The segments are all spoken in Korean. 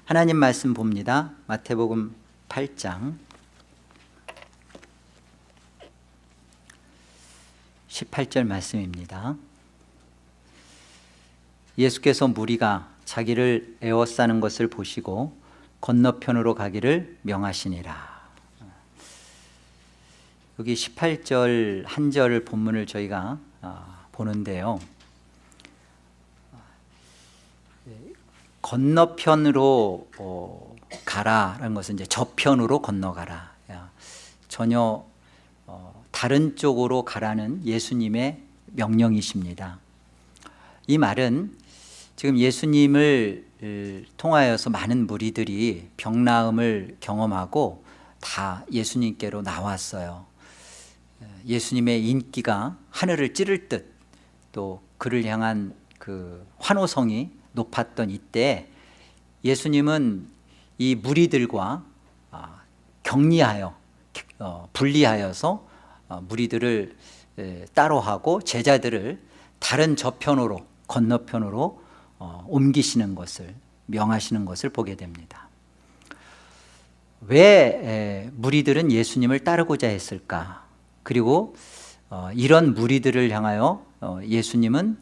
하나님 말씀 봅니다. 마태복음 8장 18절 말씀입니다. 예수께서 무리가 자기를 에워싸는 것을 보시고 건너편으로 가기를 명하시니라. 여기 18절 한 절 본문을 저희가 보는데요, 건너편으로 가라라는 것은 이제 저편으로 건너가라, 전혀 다른 쪽으로 가라는 예수님의 명령이십니다. 이 말은 지금 예수님을 통하여서 많은 무리들이 병나음을 경험하고 다 예수님께로 나왔어요. 예수님의 인기가 하늘을 찌를 듯 또 그를 향한 그 환호성이 높았던 이때 예수님은 이 무리들과 격리하여 분리하여서 무리들을 따로 하고 제자들을 다른 저편으로 건너편으로 옮기시는 것을 명하시는 것을 보게 됩니다. 왜 무리들은 예수님을 따르고자 했을까? 그리고 이런 무리들을 향하여 예수님은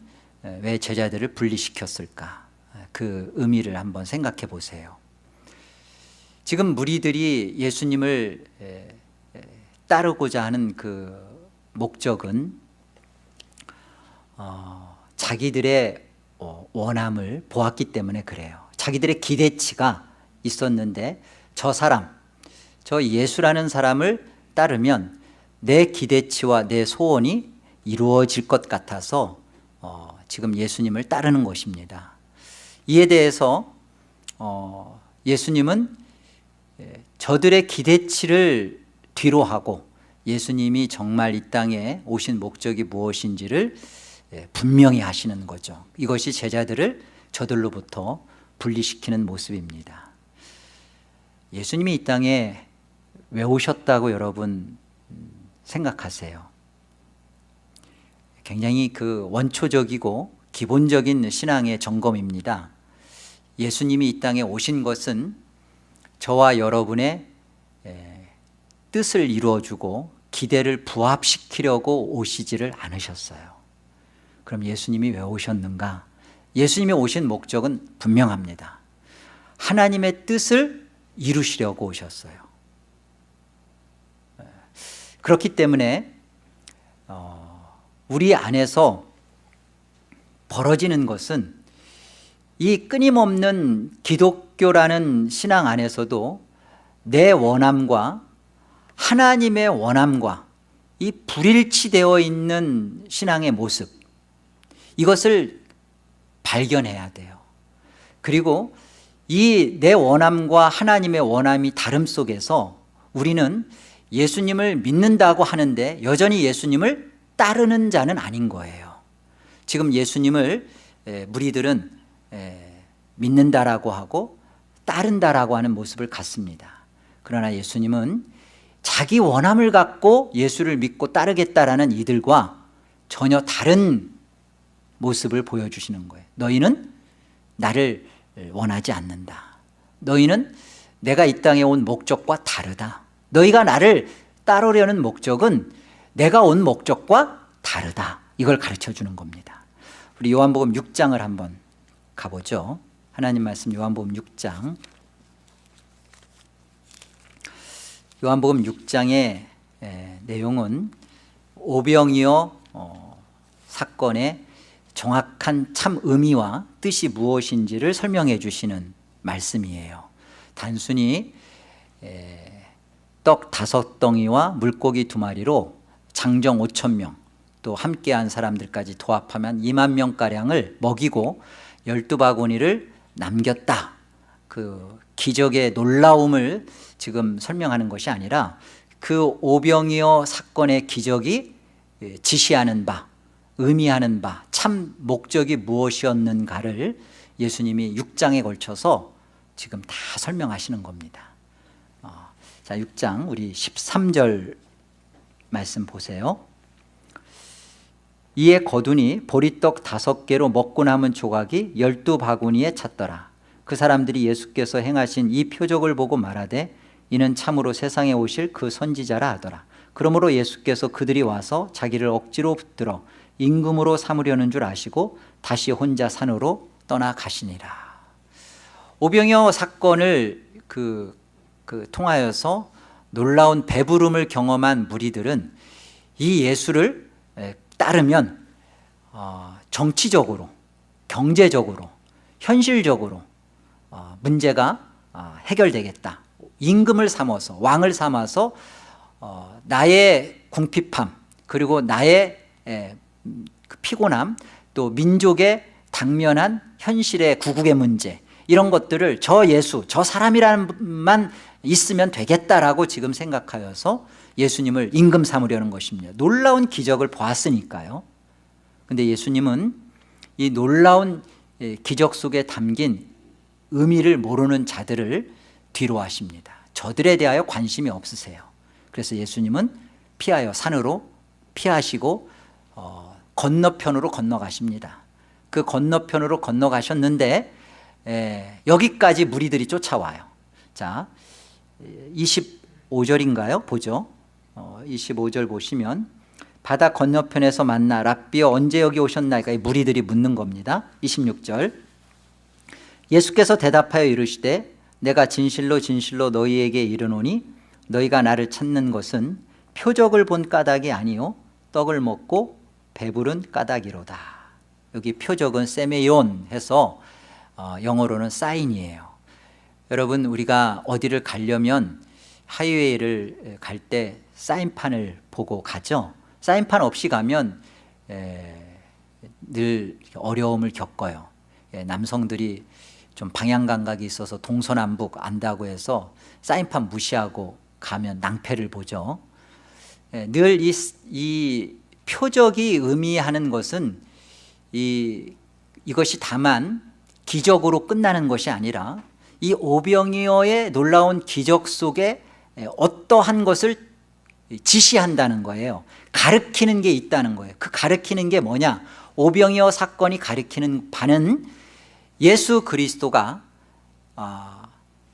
왜 제자들을 분리시켰을까? 그 의미를 한번 생각해 보세요. 지금 무리들이 예수님을 따르고자 하는 그 목적은 자기들의 원함을 보았기 때문에 그래요. 자기들의 기대치가 있었는데 저 예수라는 사람을 따르면 내 기대치와 내 소원이 이루어질 것 같아서 지금 예수님을 따르는 것입니다. 이에 대해서 예수님은 저들의 기대치를 뒤로 하고 예수님이 정말 이 땅에 오신 목적이 무엇인지를 분명히 하시는 거죠. 이것이 제자들을 저들로부터 분리시키는 모습입니다. 예수님이 이 땅에 왜 오셨다고 여러분 생각하세요? 굉장히 그 원초적이고 기본적인 신앙의 점검입니다. 예수님이 이 땅에 오신 것은 저와 여러분의 뜻을 이루어주고 기대를 부합시키려고 오시지를 않으셨어요. 그럼 예수님이 왜 오셨는가? 예수님이 오신 목적은 분명합니다. 하나님의 뜻을 이루시려고 오셨어요. 그렇기 때문에 우리 안에서 벌어지는 것은 이 끊임없는 기독교라는 신앙 안에서도 내 원함과 하나님의 원함과 이 불일치되어 있는 신앙의 모습, 이것을 발견해야 돼요. 그리고 이 내 원함과 하나님의 원함이 다름 속에서 우리는 예수님을 믿는다고 하는데 여전히 예수님을 따르는 자는 아닌 거예요. 지금 예수님을 무리들은 믿는다라고 하고 따른다라고 하는 모습을 갖습니다. 그러나 예수님은 자기 원함을 갖고 예수를 믿고 따르겠다라는 이들과 전혀 다른 모습을 보여주시는 거예요. 너희는 나를 원하지 않는다. 너희는 내가 이 땅에 온 목적과 다르다. 너희가 나를 따르려는 목적은 내가 온 목적과 다르다. 이걸 가르쳐 주는 겁니다. 우리 요한복음 6장을 한번 가보죠. 하나님 말씀 요한복음 6장. 요한복음 6장의 내용은 오병이어 사건의 정확한 참 의미와 뜻이 무엇인지를 설명해 주시는 말씀이에요. 단순히 떡 5덩이와 물고기 2마리로 장정 5,000명 또 함께한 사람들까지 도합하면 2만 명가량을 먹이고 12바구니를 남겼다. 그 기적의 놀라움을 지금 설명하는 것이 아니라 그 오병이어 사건의 기적이 지시하는 바, 의미하는 바, 참 목적이 무엇이었는가를 예수님이 6장에 걸쳐서 지금 다 설명하시는 겁니다. 자, 6장 우리 13절 말씀 보세요. 이에 거두니 보리떡 5개로 먹고 남은 조각이 12바구니에 찼더라. 그 사람들이 예수께서 행하신 이 표적을 보고 말하되 이는 참으로 세상에 오실 그 선지자라 하더라. 그러므로 예수께서 그들이 와서 자기를 억지로 붙들어 임금으로 삼으려는 줄 아시고 다시 혼자 산으로 떠나가시니라. 오병이어 사건을 통하여서 놀라운 배부름을 경험한 무리들은 이 예수를 따르면 정치적으로, 경제적으로, 현실적으로 문제가 해결되겠다. 임금을 삼아서, 왕을 삼아서 나의 궁핍함, 그리고 나의 그 피곤함, 또 민족의 당면한 현실의 구국의 문제, 이런 것들을 저 예수, 저 사람이란만 있으면 되겠다라고 지금 생각하여서 예수님을 임금 삼으려는 것입니다. 놀라운 기적을 보았으니까요. 근데 예수님은 이 놀라운 기적 속에 담긴 의미를 모르는 자들을 뒤로 하십니다. 저들에 대하여 관심이 없으세요. 그래서 예수님은 피하여 산으로 피하시고 건너편으로 건너가십니다. 그 건너편으로 건너가셨는데 여기까지 무리들이 쫓아와요. 자, 25절인가요? 보죠. 25절 보시면 바다 건너편에서 만나 랍비여 언제 여기 오셨나이까? 무리들이 묻는 겁니다. 26절 예수께서 대답하여 이르시되 내가 진실로 진실로 너희에게 이르노니 너희가 나를 찾는 것은 표적을 본 까닭이 아니요 떡을 먹고 배부른 까닭이로다. 여기 표적은 세메온 해서 영어로는 사인이에요. 여러분, 우리가 어디를 가려면 하이웨이를 갈 때 사인판을 보고 가죠. 사인판 없이 가면 늘 어려움을 겪어요. 남성들이 좀 방향 감각이 있어서 동서남북 안다고 해서 사인판 무시하고 가면 낭패를 보죠. 늘 이 표적이 의미하는 것은 이것이 다만 기적으로 끝나는 것이 아니라 이 오병이어의 놀라운 기적 속에 어떠한 것을 지시한다는 거예요. 가르치는 게 있다는 거예요. 그 가르치는 게 뭐냐? 오병이어 사건이 가르치는 바는 예수 그리스도가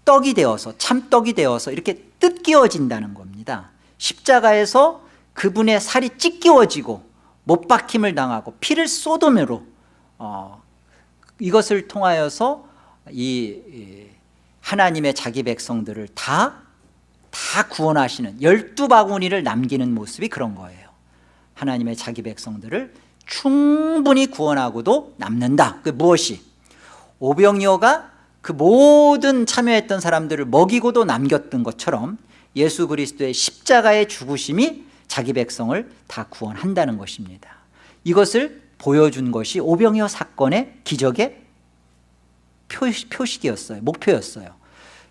떡이 되어서, 참떡이 되어서 이렇게 뜯기워진다는 겁니다. 십자가에서 그분의 살이 찢기워지고 못 박힘을 당하고 피를 쏟음으로 이것을 통하여서 이 하나님의 자기 백성들을 다 구원하시는 12바구니를 남기는 모습이 그런 거예요. 하나님의 자기 백성들을 충분히 구원하고도 남는다. 그 무엇이? 오병이어가 그 모든 참여했던 사람들을 먹이고도 남겼던 것처럼 예수 그리스도의 십자가의 죽으심이 자기 백성을 다 구원한다는 것입니다. 이것을 보여준 것이 오병이어 사건의 기적의 표식이었어요. 목표였어요.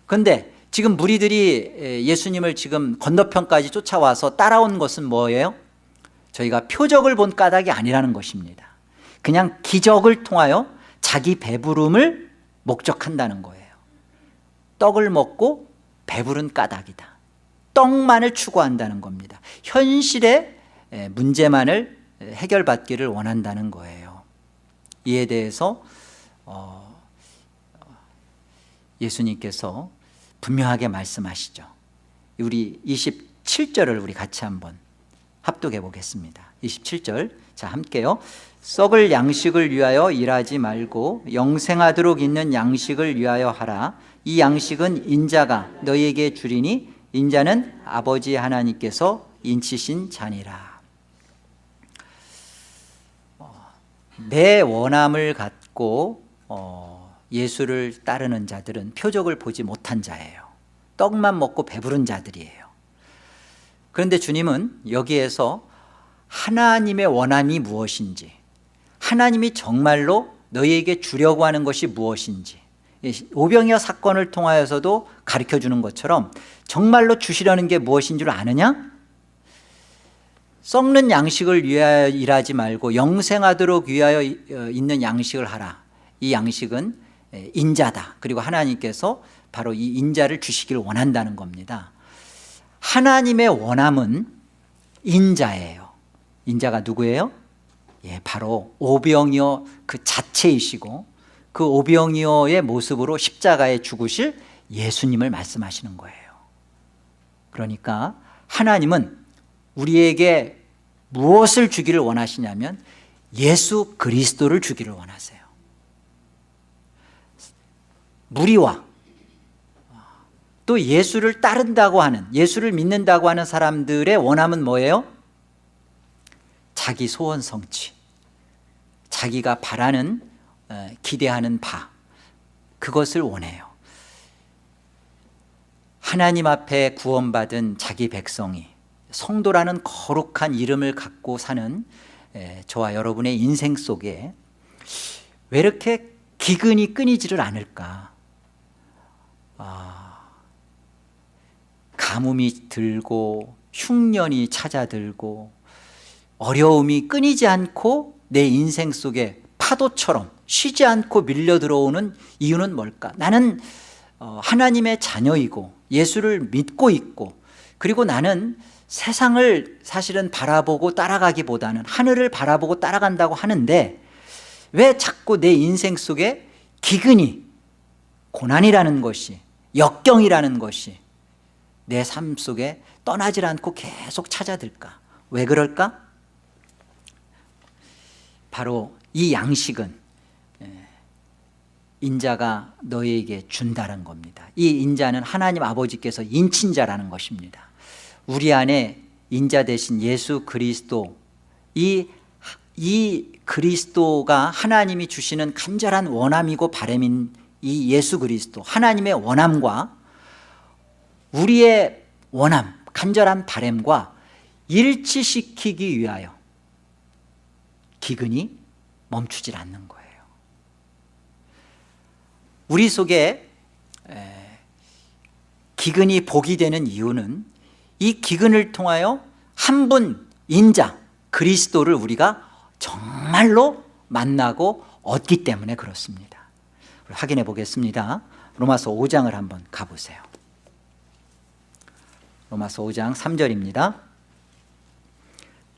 그런데 지금 무리들이 예수님을 지금 건너편까지 쫓아와서 따라온 것은 뭐예요? 저희가 표적을 본 까닭이 아니라는 것입니다. 그냥 기적을 통하여 자기 배부름을 목적한다는 거예요. 떡을 먹고 배부른 까닭이다. 떡만을 추구한다는 겁니다. 현실의 문제만을 해결받기를 원한다는 거예요. 이에 대해서 예수님께서 분명하게 말씀하시죠. 우리 27절을 우리 같이 한번 합독해 보겠습니다. 27절, 자 함께요. 썩을 양식을 위하여 일하지 말고 영생하도록 있는 양식을 위하여 하라. 이 양식은 인자가 너희에게 주리니 인자는 아버지 하나님께서 인치신 자니라. 내 원함을 갖고 예수를 따르는 자들은 표적을 보지 못한 자예요. 떡만 먹고 배부른 자들이에요. 그런데 주님은 여기에서 하나님의 원함이 무엇인지, 하나님이 정말로 너희에게 주려고 하는 것이 무엇인지, 오병이어 사건을 통하여서도 가르쳐주는 것처럼 정말로 주시려는 게 무엇인 줄 아느냐? 썩는 양식을 위하여 일하지 말고 영생하도록 위하여 있는 양식을 하라. 이 양식은 인자다. 그리고 하나님께서 바로 이 인자를 주시기를 원한다는 겁니다. 하나님의 원함은 인자예요. 인자가 누구예요? 바로 오병이어 그 자체이시고 그 오병이어의 모습으로 십자가에 죽으실 예수님을 말씀하시는 거예요. 그러니까 하나님은 우리에게 무엇을 주기를 원하시냐면 예수 그리스도를 주기를 원하세요. 무리와 또 예수를 따른다고 하는, 예수를 믿는다고 하는 사람들의 원함은 뭐예요? 자기 소원 성취, 자기가 바라는, 기대하는 바, 그것을 원해요. 하나님 앞에 구원받은 자기 백성이, 성도라는 거룩한 이름을 갖고 사는 저와 여러분의 인생 속에 왜 이렇게 기근이 끊이지를 않을까? 가뭄이 들고 흉년이 찾아들고 어려움이 끊이지 않고 내 인생 속에 파도처럼 쉬지 않고 밀려 들어오는 이유는 뭘까? 나는 하나님의 자녀이고 예수를 믿고 있고, 그리고 나는 세상을 사실은 바라보고 따라가기보다는 하늘을 바라보고 따라간다고 하는데 왜 자꾸 내 인생 속에 기근이, 고난이라는 것이, 역경이라는 것이 내 삶 속에 떠나질 않고 계속 찾아들까? 왜 그럴까? 바로 이 양식은 인자가 너희에게 준다는 겁니다. 이 인자는 하나님 아버지께서 인친자라는 것입니다. 우리 안에 인자 되신 예수 그리스도, 이 그리스도가 하나님이 주시는 간절한 원함이고 바람인 이 예수 그리스도, 하나님의 원함과 우리의 원함, 간절한 바람과 일치시키기 위하여 기근이 멈추질 않는 거예요. 우리 속에 기근이 복이 되는 이유는 이 기근을 통하여 한 분 인자 그리스도를 우리가 정말로 만나고 얻기 때문에 그렇습니다. 확인해 보겠습니다. 로마서 5장을 한번 가보세요. 로마서 5장 3절입니다.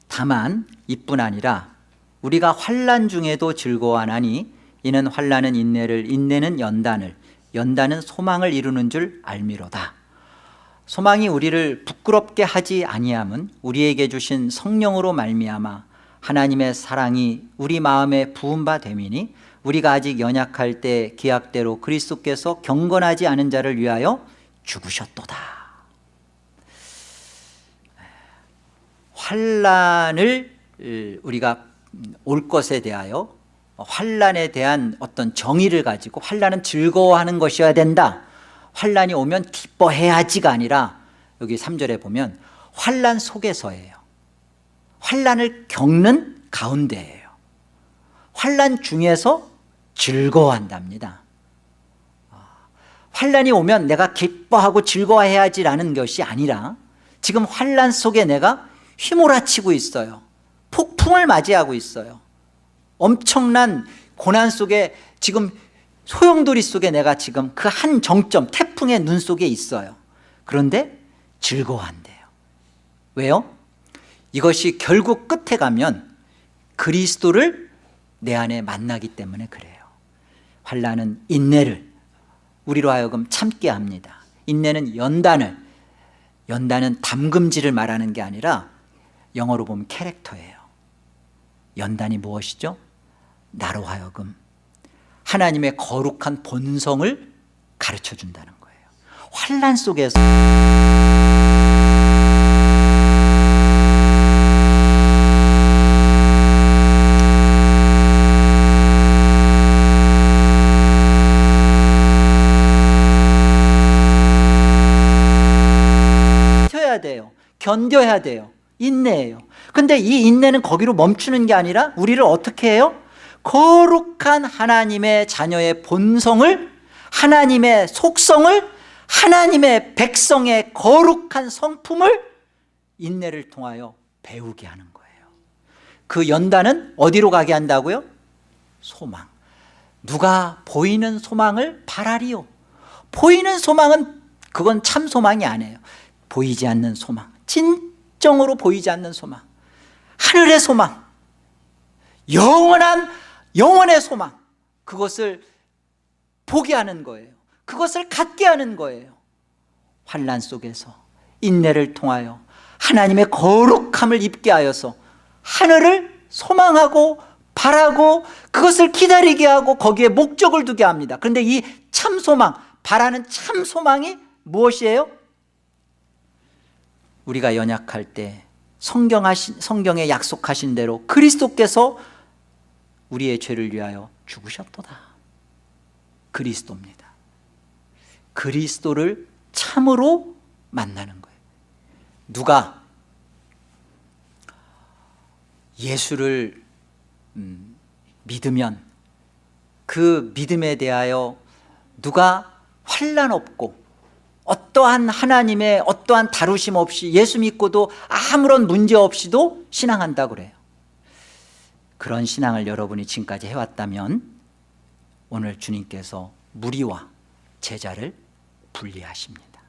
다만 이뿐 아니라 우리가 환난 중에도 즐거워하나니 이는 환난은 인내를, 인내는 연단을, 연단은 소망을 이루는 줄 알미로다. 소망이 우리를 부끄럽게 하지 아니함은 우리에게 주신 성령으로 말미암아 하나님의 사랑이 우리 마음에 부은 바 됨이니 우리가 아직 연약할 때 기약대로 그리스도께서 경건하지 않은 자를 위하여 죽으셨도다. 환난을 우리가 올 것에 대하여, 환난에 대한 어떤 정의를 가지고 환난은 즐거워하는 것이어야 된다, 환난이 오면 기뻐해야지가 아니라 여기 3절에 보면 환난 속에서예요. 환난을 겪는 가운데예요. 환난 중에서 즐거워한답니다. 환난이 오면 내가 기뻐하고 즐거워해야지라는 것이 아니라 지금 환난 속에 내가 휘몰아치고 있어요. 폭풍을 맞이하고 있어요. 엄청난 고난 속에 지금 소용돌이 속에 내가 지금 그 한 정점, 태풍의 눈 속에 있어요. 그런데 즐거워한대요. 왜요? 이것이 결국 끝에 가면 그리스도를 내 안에 만나기 때문에 그래요. 환난은 인내를 우리로 하여금 참게 합니다. 인내는 연단을, 연단은 담금질을 말하는 게 아니라 영어로 보면 캐릭터예요. 연단이 무엇이죠? 나로 하여금 하나님의 거룩한 본성을 가르쳐 준다는 거예요. 환난 속에서 버텨야 돼요. 견뎌야 돼요. 인내예요. 근데 이 인내는 거기로 멈추는 게 아니라 우리를 어떻게 해요? 거룩한 하나님의 자녀의 본성을, 하나님의 속성을, 하나님의 백성의 거룩한 성품을 인내를 통하여 배우게 하는 거예요. 그 연단은 어디로 가게 한다고요? 소망. 누가 보이는 소망을 바라리요. 보이는 소망은 그건 참 소망이 아니에요. 보이지 않는 소망, 진정으로 보이지 않는 소망, 하늘의 소망, 영원한 영원의 소망, 그것을 보게 하는 거예요. 그것을 갖게 하는 거예요. 환난 속에서 인내를 통하여 하나님의 거룩함을 입게 하여서 하늘을 소망하고 바라고 그것을 기다리게 하고 거기에 목적을 두게 합니다. 그런데 이 참 소망, 바라는 참 소망이 무엇이에요? 우리가 연약할 때 성경에 약속하신 대로 그리스도께서 우리의 죄를 위하여 죽으셨도다. 그리스도입니다. 그리스도를 참으로 만나는 거예요. 누가 예수를 믿으면 그 믿음에 대하여 누가 환난 없고 어떠한 하나님의 어떠한 다루심 없이 예수 믿고도 아무런 문제 없이도 신앙한다고 그래요. 그런 신앙을 여러분이 지금까지 해왔다면 오늘 주님께서 무리와 제자를 분리하십니다.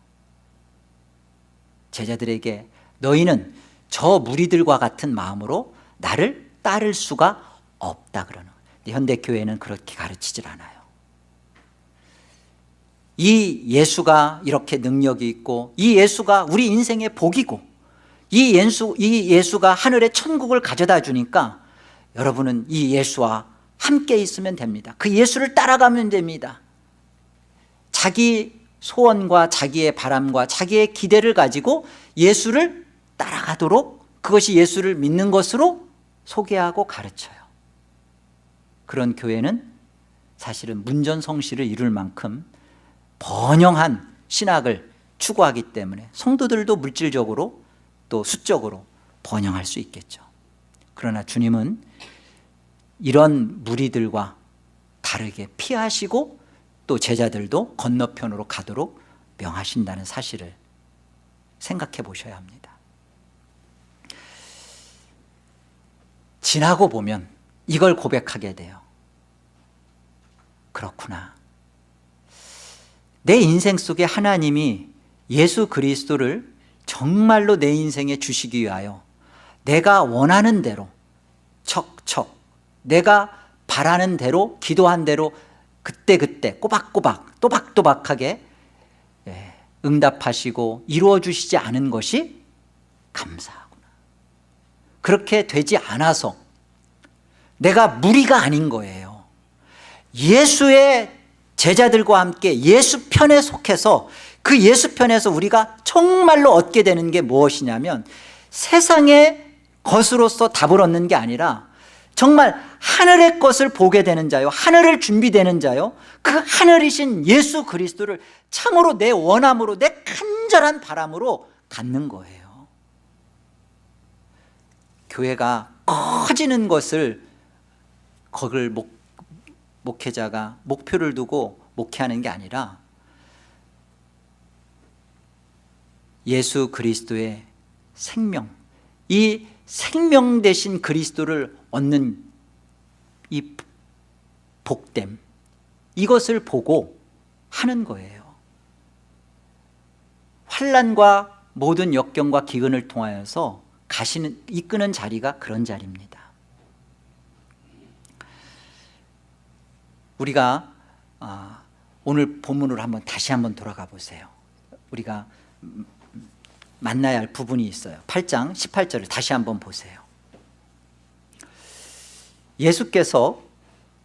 제자들에게 너희는 저 무리들과 같은 마음으로 나를 따를 수가 없다 그러는 거예요. 현대교회는 그렇게 가르치질 않아요. 이 예수가 이렇게 능력이 있고 이 예수가 우리 인생의 복이고 이 예수가 하늘의 천국을 가져다 주니까 여러분은 이 예수와 함께 있으면 됩니다. 그 예수를 따라가면 됩니다. 자기 소원과 자기의 바람과 자기의 기대를 가지고 예수를 따라가도록 그것이 예수를 믿는 것으로 소개하고 가르쳐요. 그런 교회는 사실은 문전성시를 이룰 만큼 번영한 신학을 추구하기 때문에 성도들도 물질적으로 또 수적으로 번영할 수 있겠죠. 그러나 주님은 이런 무리들과 다르게 피하시고 또 제자들도 건너편으로 가도록 명하신다는 사실을 생각해 보셔야 합니다. 지나고 보면 이걸 고백하게 돼요. 그렇구나. 내 인생 속에 하나님이 예수 그리스도를 정말로 내 인생에 주시기 위하여 내가 원하는 대로 척척 내가 바라는 대로 기도한 대로 그때그때 꼬박꼬박 또박또박하게 응답하시고 이루어 주시지 않은 것이 감사하구나. 그렇게 되지 않아서 내가 무리가 아닌 거예요. 예수의 제자들과 함께 예수 편에 속해서 그 예수 편에서 우리가 정말로 얻게 되는 게 무엇이냐면 세상의 것으로서 답을 얻는 게 아니라 정말 하늘의 것을 보게 되는 자요, 하늘을 준비되는 자요, 그 하늘이신 예수 그리스도를 참으로 내 원함으로 내 간절한 바람으로 갖는 거예요. 교회가 커지는 것을 거길 목회자가 목표를 두고 목회하는 게 아니라 예수 그리스도의 생명, 이 생명 되신 그리스도를 얻는 이 복됨, 이것을 보고 하는 거예요. 환난과 모든 역경과 기근을 통하여서 이끄는 자리가 그런 자리입니다. 우리가 오늘 본문으로 다시 한번 돌아가 보세요. 우리가 만나야 할 부분이 있어요. 8장 18절을 다시 한번 보세요. 예수께서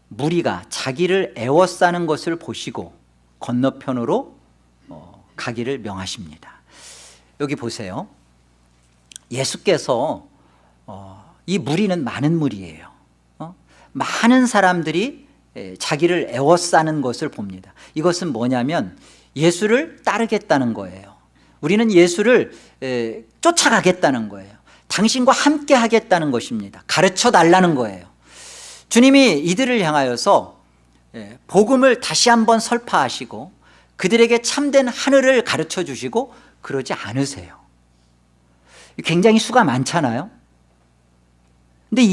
무리가 자기를 애워싸는 것을 보시고 건너편으로 가기를 명하십니다. 여기 보세요. 예수께서 이 무리는 많은 무리예요. 많은 사람들이 자기를 애워싸는 것을 봅니다. 이것은 뭐냐면 예수를 따르겠다는 거예요. 우리는 예수를 쫓아가겠다는 거예요. 당신과 함께 하겠다는 것입니다. 가르쳐 달라는 거예요. 주님이 이들을 향하여서 복음을 다시 한번 설파하시고 그들에게 참된 하늘을 가르쳐 주시고 그러지 않으세요. 굉장히 수가 많잖아요. 근데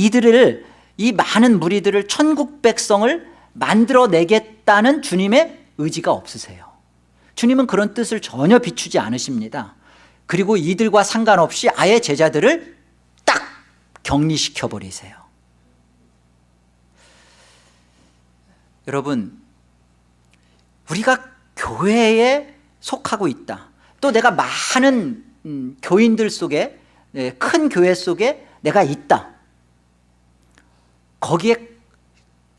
이 많은 무리들을 천국 백성을 만들어내겠다는 주님의 의지가 없으세요. 주님은 그런 뜻을 전혀 비추지 않으십니다. 그리고 이들과 상관없이 아예 제자들을 딱 격리시켜 버리세요. 여러분, 우리가 교회에 속하고 있다. 또 내가 많은 교인들 속에, 큰 교회 속에 내가 있다. 거기에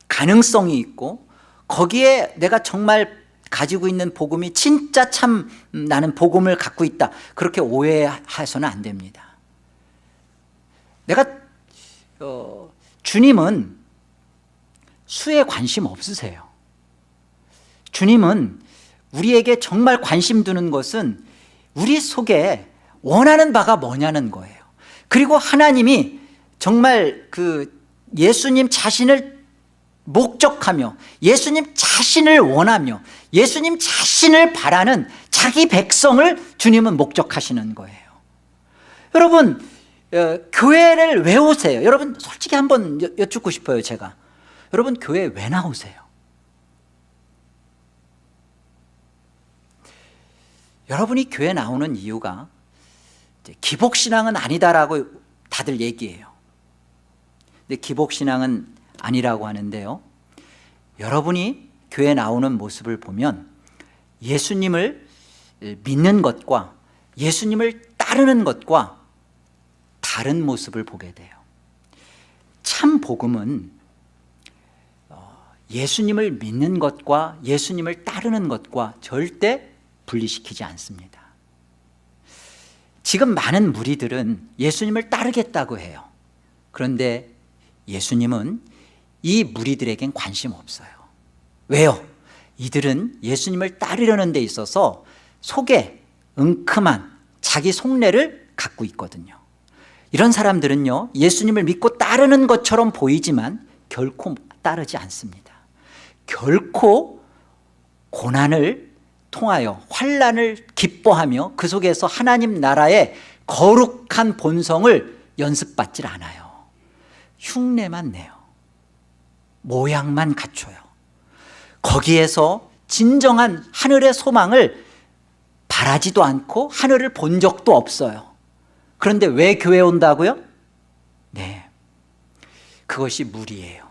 가능성이 있고 거기에 내가 정말 가지고 있는 복음이 진짜 참 나는 복음을 갖고 있다. 그렇게 오해해서는 안 됩니다. 내가 주님은 수에 관심 없으세요. 주님은 우리에게 정말 관심 두는 것은 우리 속에 원하는 바가 뭐냐는 거예요. 그리고 하나님이 정말 그 예수님 자신을 목적하며 예수님 자신을 원하며 예수님 자신을 바라는 자기 백성을 주님은 목적하시는 거예요. 여러분, 교회를 왜 오세요? 여러분 솔직히 한번 여쭙고 싶어요. 제가 여러분 교회 왜 나오세요? 여러분이 교회 나오는 이유가 기복신앙은 아니다라고 다들 얘기해요. 근데 기복신앙은 아니라고 하는데요, 여러분이 교회 나오는 모습을 보면 예수님을 믿는 것과 예수님을 따르는 것과 다른 모습을 보게 돼요. 참 복음은 예수님을 믿는 것과 예수님을 따르는 것과 절대 분리시키지 않습니다. 지금 많은 무리들은 예수님을 따르겠다고 해요. 그런데 예수님은 이 무리들에겐 관심 없어요. 왜요? 이들은 예수님을 따르려는 데 있어서 속에 은큼한 자기 속내를 갖고 있거든요. 이런 사람들은요, 예수님을 믿고 따르는 것처럼 보이지만 결코 따르지 않습니다. 결코 고난을 통하여 환난을 기뻐하며 그 속에서 하나님 나라의 거룩한 본성을 연습받질 않아요. 흉내만 내요. 모양만 갖춰요. 거기에서 진정한 하늘의 소망을 바라지도 않고 하늘을 본 적도 없어요. 그런데 왜 교회에 온다고요? 네, 그것이 무리예요.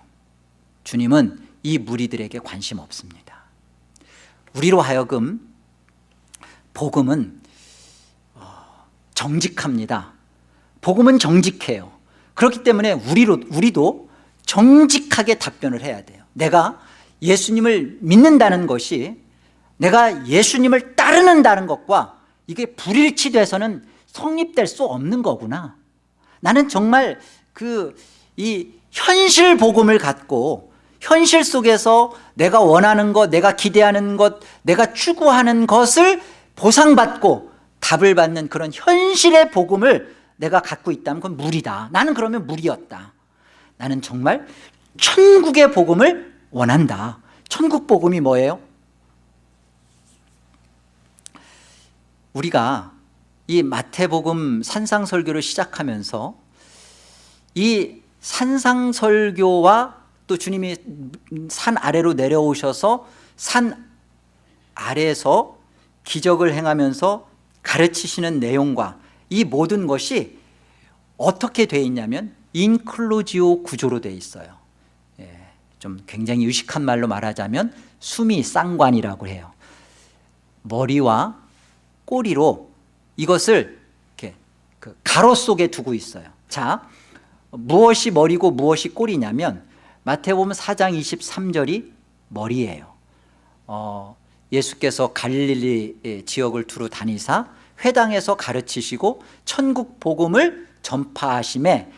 주님은 이 무리들에게 관심 없습니다. 우리로 하여금 복음은 정직합니다. 복음은 정직해요. 그렇기 때문에 우리도 정직하게 답변을 해야 돼요. 내가 예수님을 믿는다는 것이 내가 예수님을 따르는다는 것과 이게 불일치돼서는 성립될 수 없는 거구나. 나는 정말 이 현실 복음을 갖고 현실 속에서 내가 원하는 것, 내가 기대하는 것, 내가 추구하는 것을 보상받고 답을 받는 그런 현실의 복음을 내가 갖고 있다면 그건 무리다. 나는 그러면 무리였다. 나는 정말 천국의 복음을 원한다. 천국 복음이 뭐예요? 우리가 이 마태복음 산상설교를 시작하면서 이 산상설교와 또 주님이 산 아래로 내려오셔서 산 아래에서 기적을 행하면서 가르치시는 내용과 이 모든 것이 어떻게 되어 있냐면 인클루지오 구조로 되어 있어요. 좀 굉장히 유식한 말로 말하자면 수미 쌍관이라고 해요. 머리와 꼬리로 이것을 이렇게 가로 속에 두고 있어요. 자, 무엇이 머리고 무엇이 꼬리냐면 마태복음 4장 23절이 머리예요. 예수께서 갈릴리 지역을 두루 다니사 회당에서 가르치시고 천국 복음을 전파하심에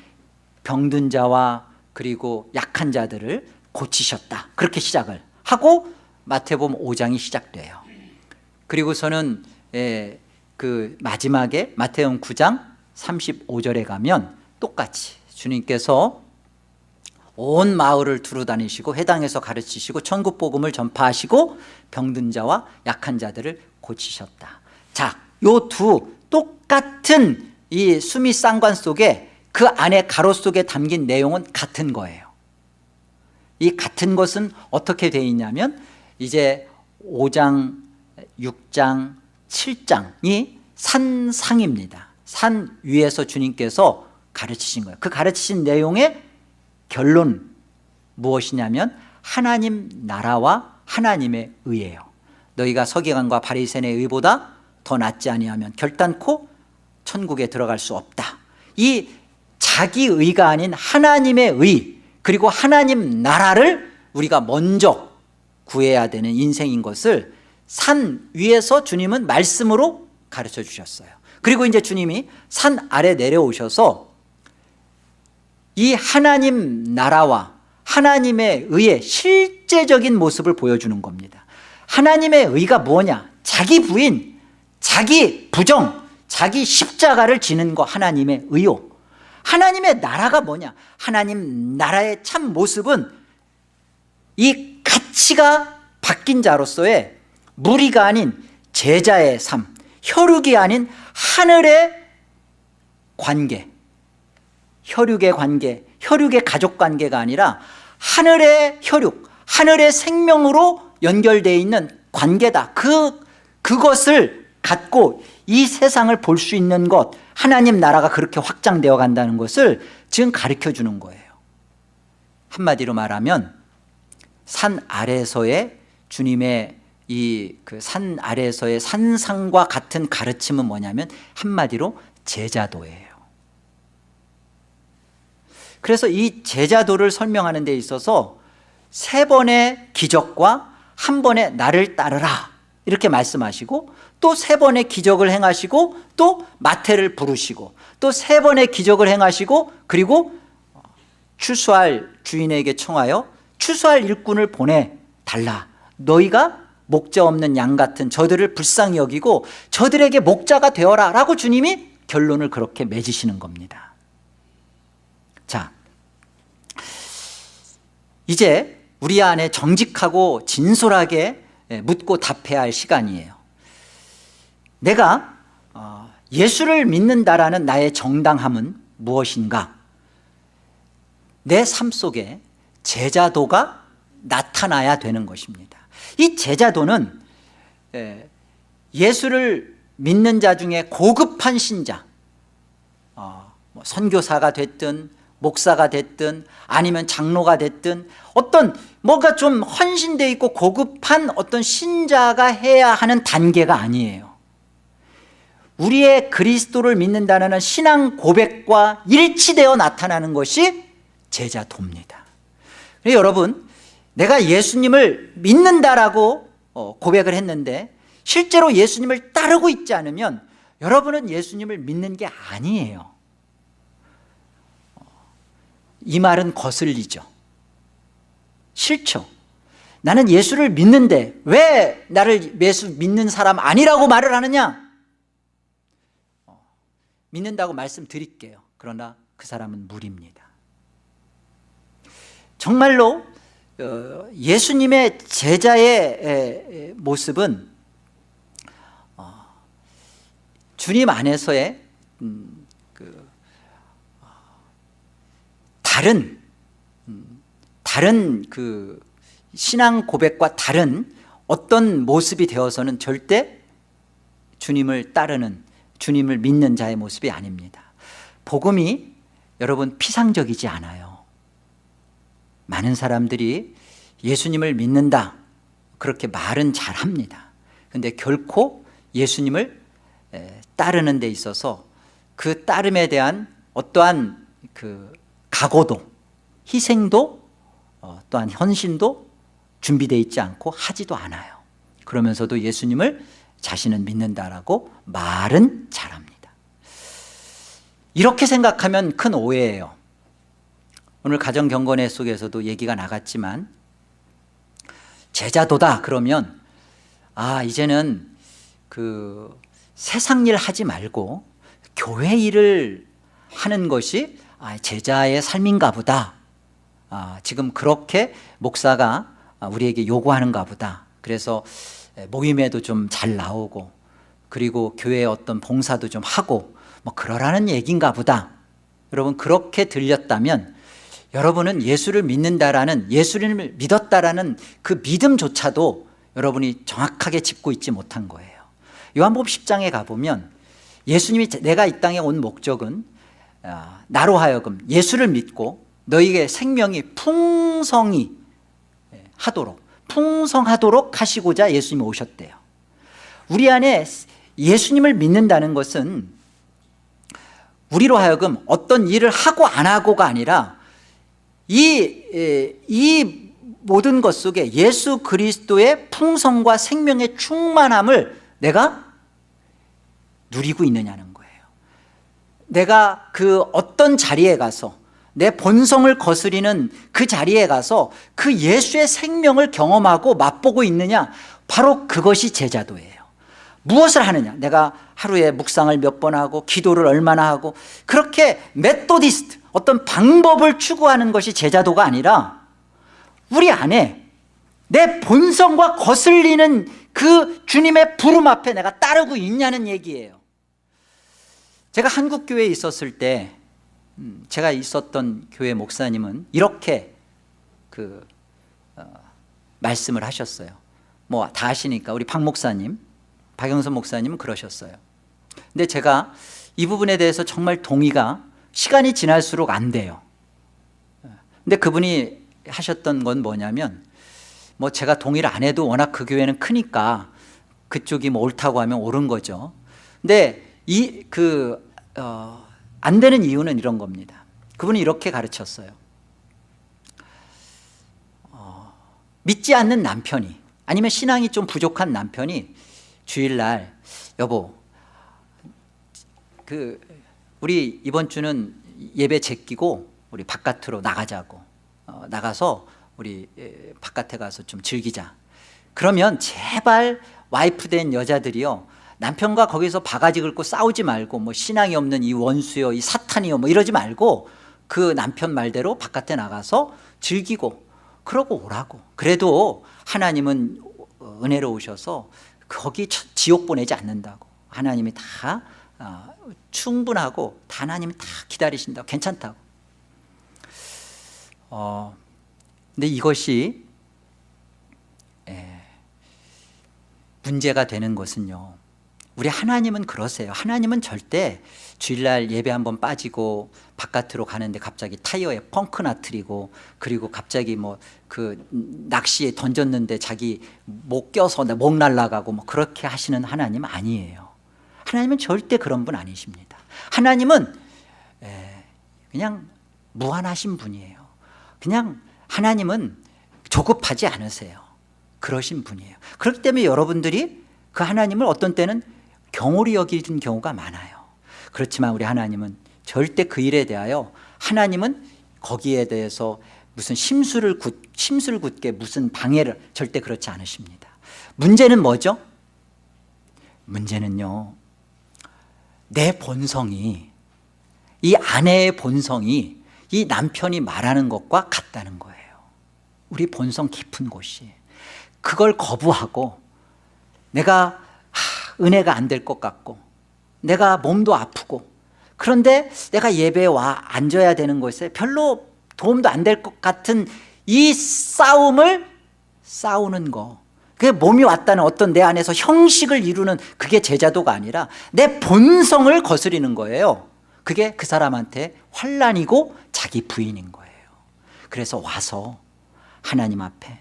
병든 자와 그리고 약한 자들을 고치셨다. 그렇게 시작을 하고 마태복음 5장이 시작돼요. 그리고서는 그 마지막에 마태복음 9장 35절에 가면 똑같이 주님께서 온 마을을 두루 다니시고 회당에서 가르치시고 천국 복음을 전파하시고 병든 자와 약한 자들을 고치셨다. 자, 요 두 똑같은 이 수미 쌍관 속에 그 안에 가로 속에 담긴 내용은 같은 거예요. 이 같은 것은 어떻게 되어 있냐면 이제 5장, 6장, 7장이 산상입니다. 산 위에서 주님께서 가르치신 거예요. 그 가르치신 내용의 결론 무엇이냐면 하나님 나라와 하나님의 의예요. 너희가 서기관과 바리새인의 의보다 더 낫지 아니하면 결단코 천국에 들어갈 수 없다. 이 자기 의가 아닌 하나님의 의, 그리고 하나님 나라를 우리가 먼저 구해야 되는 인생인 것을 산 위에서 주님은 말씀으로 가르쳐 주셨어요. 그리고 이제 주님이 산 아래 내려오셔서 이 하나님 나라와 하나님의 의의 실제적인 모습을 보여주는 겁니다. 하나님의 의가 뭐냐? 자기 부인, 자기 부정, 자기 십자가를 지는 거 하나님의 의요. 하나님의 나라가 뭐냐? 하나님 나라의 참 모습은 이 가치가 바뀐 자로서의 무리가 아닌 제자의 삶, 혈육이 아닌 하늘의 관계, 혈육의 관계, 혈육의 가족 관계가 아니라 하늘의 혈육, 하늘의 생명으로 연결되어 있는 관계다. 그것을 갖고 이 세상을 볼 수 있는 것, 하나님 나라가 그렇게 확장되어 간다는 것을 지금 가르쳐 주는 거예요. 한마디로 말하면 산 아래에서의 주님의 이 그 산 아래에서의 산상과 같은 가르침은 뭐냐면 한마디로 제자도예요. 그래서 이 제자도를 설명하는 데 있어서 3번의 기적과 1번의 나를 따르라 이렇게 말씀하시고, 또 3번의 기적을 행하시고, 또 마태를 부르시고, 또 3번의 기적을 행하시고, 그리고 추수할 주인에게 청하여 추수할 일꾼을 보내달라. 너희가 목자 없는 양 같은 저들을 불쌍히 여기고 저들에게 목자가 되어라 라고 주님이 결론을 그렇게 맺으시는 겁니다. 자, 이제 우리 안에 정직하고 진솔하게 묻고 답해야 할 시간이에요. 내가 예수를 믿는다라는 나의 정당함은 무엇인가? 내 삶 속에 제자도가 나타나야 되는 것입니다. 이 제자도는 예수를 믿는 자 중에 고급한 신자, 선교사가 됐든 목사가 됐든 아니면 장로가 됐든 어떤 뭔가 좀 헌신되어 있고 고급한 어떤 신자가 해야 하는 단계가 아니에요. 우리의 그리스도를 믿는다는 신앙 고백과 일치되어 나타나는 것이 제자도입니다. 여러분, 내가 예수님을 믿는다라고 고백을 했는데 실제로 예수님을 따르고 있지 않으면 여러분은 예수님을 믿는 게 아니에요. 이 말은 거슬리죠. 싫죠. 나는 예수를 믿는데 왜 나를 예수 믿는 사람 아니라고 말을 하느냐? 믿는다고 말씀드릴게요. 그러나 그 사람은 무리입니다. 정말로 예수님의 제자의 모습은 주님 안에서의 다른 그 신앙 고백과 다른 어떤 모습이 되어서는 절대 주님을 따르는, 주님을 믿는 자의 모습이 아닙니다. 복음이 여러분 피상적이지 않아요. 많은 사람들이 예수님을 믿는다 그렇게 말은 잘합니다. 그런데 결코 예수님을 따르는 데 있어서 그 따름에 대한 어떠한 그 각오도, 희생도, 또한 헌신도 준비되어 있지 않고 하지도 않아요. 그러면서도 예수님을 자신은 믿는다라고 말은 잘합니다. 이렇게 생각하면 큰 오해예요. 오늘 가정경건회 속에서도 얘기가 나갔지만 제자도다 그러면 이제는 그 세상 일 하지 말고 교회 일을 하는 것이 제자의 삶인가 보다. 지금 그렇게 목사가 우리에게 요구하는가 보다. 그래서 모임에도 좀 잘 나오고 그리고 교회에 어떤 봉사도 좀 하고 뭐 그러라는 얘기인가 보다. 여러분 그렇게 들렸다면 여러분은 예수를 믿는다라는, 예수를 믿었다라는 그 믿음조차도 여러분이 정확하게 짚고 있지 못한 거예요. 요한복음 10장에 가보면 예수님이 내가 이 땅에 온 목적은 나로 하여금 예수를 믿고 너희에게 생명이 풍성히 하도록, 풍성하도록 하시고자 예수님이 오셨대요. 우리 안에 예수님을 믿는다는 것은 우리로 하여금 어떤 일을 하고 안 하고가 아니라 이 모든 것 속에 예수 그리스도의 풍성과 생명의 충만함을 내가 누리고 있느냐는 거예요. 내가 그 어떤 자리에 가서 내 본성을 거스리는 그 자리에 가서 그 예수의 생명을 경험하고 맛보고 있느냐, 바로 그것이 제자도예요. 무엇을 하느냐, 내가 하루에 묵상을 몇 번 하고 기도를 얼마나 하고, 그렇게 메소디스트, 어떤 방법을 추구하는 것이 제자도가 아니라 우리 안에 내 본성과 거슬리는 그 주님의 부름 앞에 내가 따르고 있냐는 얘기예요. 제가 한국 교회에 있었을 때 제가 있었던 교회 목사님은 이렇게 말씀을 하셨어요. 뭐 다 아시니까 우리 박 목사님, 박영선 목사님은 그러셨어요. 근데 제가 이 부분에 대해서 정말 동의가 시간이 지날수록 안 돼요. 근데 그분이 하셨던 건 뭐냐면, 뭐 제가 동의를 안 해도 워낙 그 교회는 크니까 그쪽이 뭐 옳다고 하면 옳은 거죠. 근데 안 되는 이유는 이런 겁니다. 그분이 이렇게 가르쳤어요. 믿지 않는 남편이, 아니면 신앙이 좀 부족한 남편이 주일날, 여보, 우리 이번 주는 예배 제끼고 우리 바깥으로 나가자고, 나가서 우리 바깥에 가서 좀 즐기자. 그러면 제발 와이프 된 여자들이요, 남편과 거기서 바가지 긁고 싸우지 말고, 뭐 신앙이 없는 이 원수요, 이 사탄이요, 뭐 이러지 말고 그 남편 말대로 바깥에 나가서 즐기고 그러고 오라고. 그래도 하나님은 은혜로우셔서 거기 지옥 보내지 않는다고. 하나님이 다 충분하고 하나님이 다 기다리신다고, 괜찮다고. 근데 이것이 문제가 되는 것은요, 우리 하나님은 그러세요. 하나님은 절대 주일날 예배 한번 빠지고 바깥으로 가는데 갑자기 타이어에 펑크나 트리고, 그리고 갑자기 뭐 낚시에 던졌는데 자기 목 껴서 목 날아가고 뭐 그렇게 하시는 하나님 아니에요. 하나님은 절대 그런 분 아니십니다. 하나님은 그냥 무한하신 분이에요. 그냥 하나님은 조급하지 않으세요. 그러신 분이에요. 그렇기 때문에 여러분들이 그 하나님을 어떤 때는 경홀히 여기는 경우가 많아요. 그렇지만 우리 하나님은 절대 그 일에 대하여, 하나님은 거기에 대해서 무슨 심술 굳게 무슨 방해를 절대 그렇지 않으십니다. 문제는 뭐죠? 문제는요, 내 본성이, 이 아내의 본성이 이 남편이 말하는 것과 같다는 거예요. 우리 본성 깊은 곳이. 그걸 거부하고, 내가 은혜가 안 될 것 같고, 내가 몸도 아프고, 그런데 내가 예배에 와 앉아야 되는 것에 별로 도움도 안 될 것 같은 이 싸움을 싸우는 거, 그게 몸이 왔다는 어떤 내 안에서 형식을 이루는, 그게 제자도가 아니라 내 본성을 거스리는 거예요. 그게 그 사람한테 환난이고 자기 부인인 거예요. 그래서 와서 하나님 앞에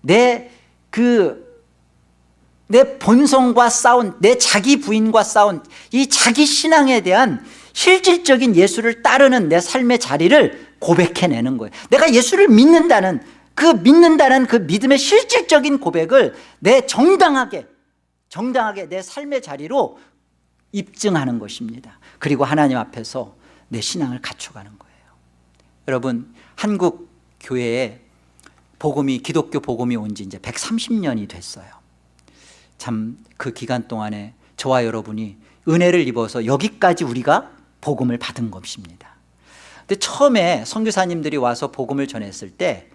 내 본성과 싸운, 내 자기 부인과 싸운 이 자기 신앙에 대한 실질적인 예수를 따르는 내 삶의 자리를 고백해내는 거예요. 내가 예수를 믿는다는 그 믿음의 실질적인 고백을 정당하게 내 삶의 자리로 입증하는 것입니다. 그리고 하나님 앞에서 내 신앙을 갖춰가는 거예요. 여러분, 한국 교회에 기독교 복음이 온 지 이제 130년이 됐어요. 참 그 기간 동안에 저와 여러분이 은혜를 입어서 여기까지 우리가 복음을 받은 것입니다. 근데 처음에 선교사님들이 와서 복음을 전했을 때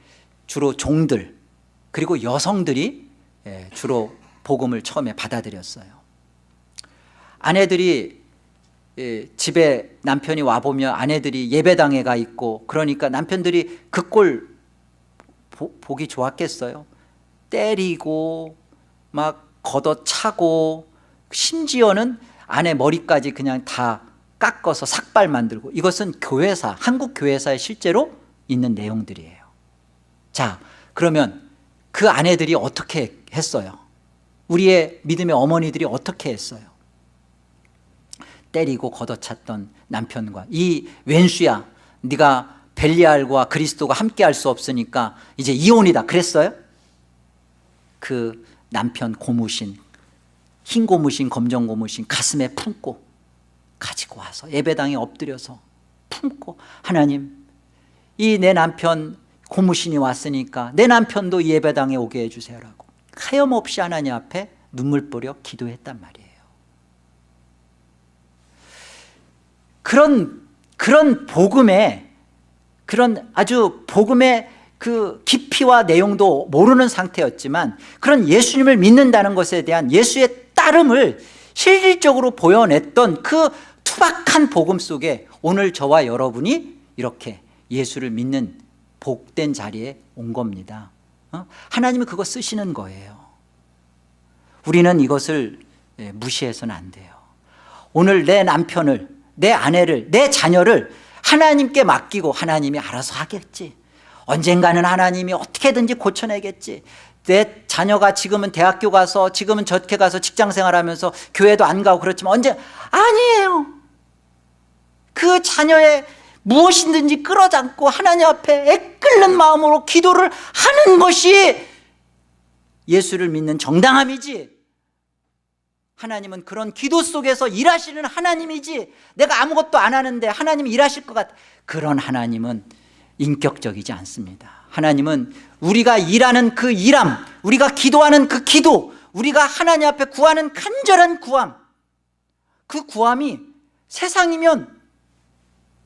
주로 종들, 그리고 여성들이 주로 복음을 처음에 받아들였어요. 아내들이 집에 남편이 와보면 아내들이 예배당에 가 있고, 그러니까 남편들이 그 꼴 보기 좋았겠어요. 때리고 막 걷어차고, 심지어는 아내 머리까지 그냥 다 깎아서 삭발 만들고. 이것은 한국 교회사에 실제로 있는 내용들이에요. 자, 그러면 그 아내들이 어떻게 했어요? 우리의 믿음의 어머니들이 어떻게 했어요? 때리고 걷어찼던 남편과 이 왼수야, 네가 벨리알과 그리스도가 함께 할 수 없으니까 이제 이혼이다 그랬어요? 그 남편 고무신, 흰 고무신, 검정 고무신 가슴에 품고 가지고 와서 예배당에 엎드려서 품고, 하나님, 이 내 남편 고무신이 왔으니까 내 남편도 이 예배당에 오게 해주세요라고 하염없이 하나님 앞에 눈물 뿌려 기도했단 말이에요. 그런 복음의, 그런 아주 복음의 그 깊이와 내용도 모르는 상태였지만 그런 예수님을 믿는다는 것에 대한 예수의 따름을 실질적으로 보여냈던 그 투박한 복음 속에 오늘 저와 여러분이 이렇게 예수를 믿는 복된 자리에 온 겁니다. 하나님이 그거 쓰시는 거예요. 우리는 이것을 무시해서는 안 돼요. 오늘 내 남편을, 내 아내를, 내 자녀를 하나님께 맡기고 하나님이 알아서 하겠지, 언젠가는 하나님이 어떻게든지 고쳐내겠지, 내 자녀가 지금은 대학교 가서, 지금은 저렇게 가서 직장 생활하면서 교회도 안 가고 그렇지만 언제, 아니에요. 그 자녀의 무엇이든지 끌어잡고 하나님 앞에 애끓는 마음으로 기도를 하는 것이 예수를 믿는 정당함이지, 하나님은 그런 기도 속에서 일하시는 하나님이지, 내가 아무것도 안 하는데 하나님이 일하실 것 같아, 그런 하나님은 인격적이지 않습니다. 하나님은 우리가 일하는 그 일함, 우리가 기도하는 그 기도, 우리가 하나님 앞에 구하는 간절한 구함, 그 구함이 세상이면